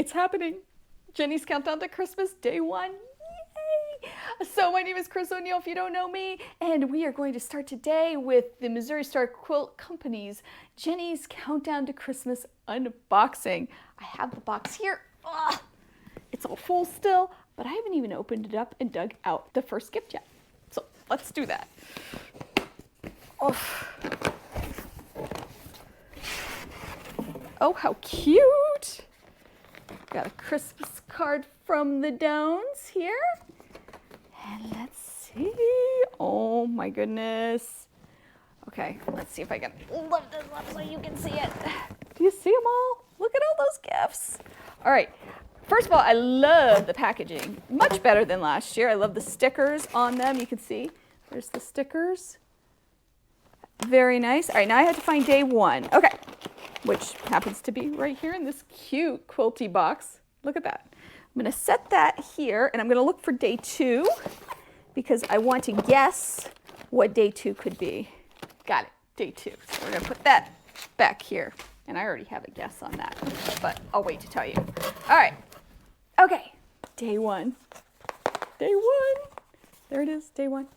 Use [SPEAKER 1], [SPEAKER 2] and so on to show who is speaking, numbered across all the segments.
[SPEAKER 1] It's happening. Jenny's Countdown to Christmas, day 1. Yay! So my name is Chris O'Neill, if you don't know me, and we are going to start today with the Missouri Star Quilt Company's Jenny's Countdown to Christmas unboxing. I have the box here. Ugh, it's all full still, but I haven't even opened it up and dug out the first gift yet. So let's do that. Oh, how cute! Got a Christmas card from the Downs here. And let's see. Oh my goodness. Okay, let's see if I can lift this up so you can see it. Do you see them all? Look at all those gifts. All right. First of all, I love the packaging. Much better than last year. I love the stickers on them. You can see there's the stickers. Very nice. All right, now I have to find day 1. Okay, which happens to be right here in this cute quilty box. Look at that. I'm going to set that here, and I'm going to look for day 2 because I want to guess what day 2 could be. Got it, day 2. So we're going to put that back here. And I already have a guess on that, but I'll wait to tell you. All right. Okay, day 1. Day 1. There it is, day 1.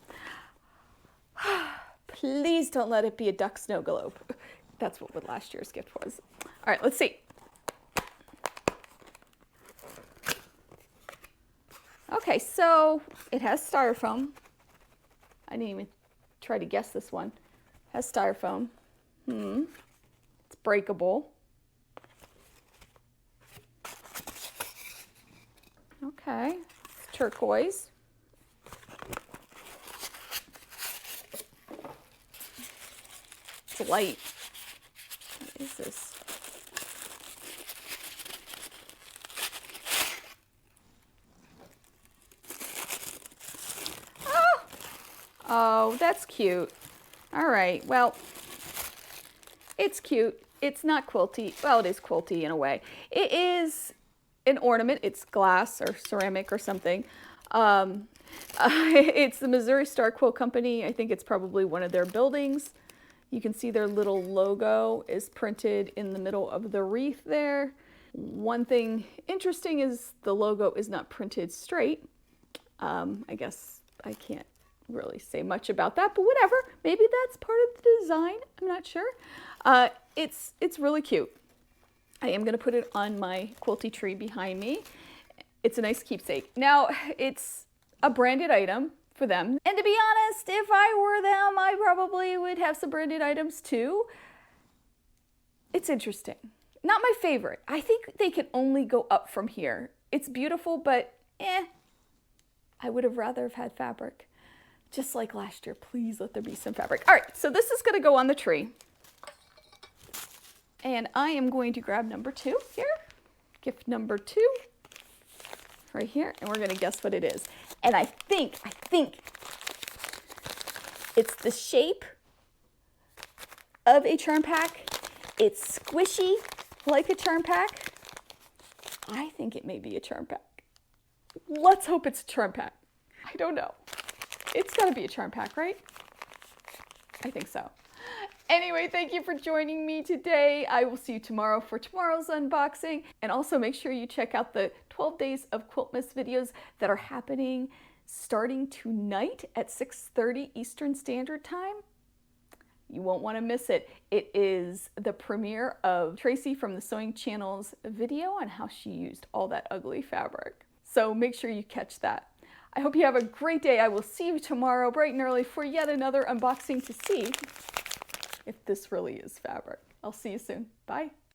[SPEAKER 1] Please don't let it be a duck snow globe. That's what last year's gift was. All right, let's see. Okay, so it has styrofoam. I didn't even try to guess this one. It has styrofoam. It's breakable. Okay, it's turquoise. It's light. What is this? Oh, that's cute. All right, well, it's cute. It's not quilty. Well, it is quilty in a way. It is an ornament. It's glass or ceramic or something. It's the Missouri Star Quilt Company. I think it's probably one of their buildings. You can see their little logo is printed in the middle of the wreath there. One thing interesting is the logo is not printed straight. I guess I can't really say much about that, but whatever. Maybe that's part of the design. I'm not sure. It's really cute. I am going to put it on my quilty tree behind me. It's a nice keepsake. Now, it's a branded item for them. And to be honest, if I were them, I probably would have some branded items too. It's interesting. Not my favorite. I think they can only go up from here. It's beautiful, but I would have rather have had fabric. Just like last year, please let there be some fabric. All right, so this is going to go on the tree. And I am going to grab number 2 here. Gift number 2 right here, and we're going to guess what it is. And I think it's the shape of a charm pack. It's squishy like a charm pack. I think it may be a charm pack. Let's hope it's a charm pack. I don't know. It's got to be a charm pack, right? I think so. Anyway, thank you for joining me today. I will see you tomorrow for tomorrow's unboxing. And also make sure you check out the 12 Days of Quiltmas videos that are happening starting tonight at 6:30 Eastern Standard Time. You won't want to miss it. It is the premiere of Tracy from the Sewing Channel's video on how she used all that ugly fabric. So make sure you catch that. I hope you have a great day. I will see you tomorrow bright and early for yet another unboxing to see if this really is fabric. I'll see you soon. Bye.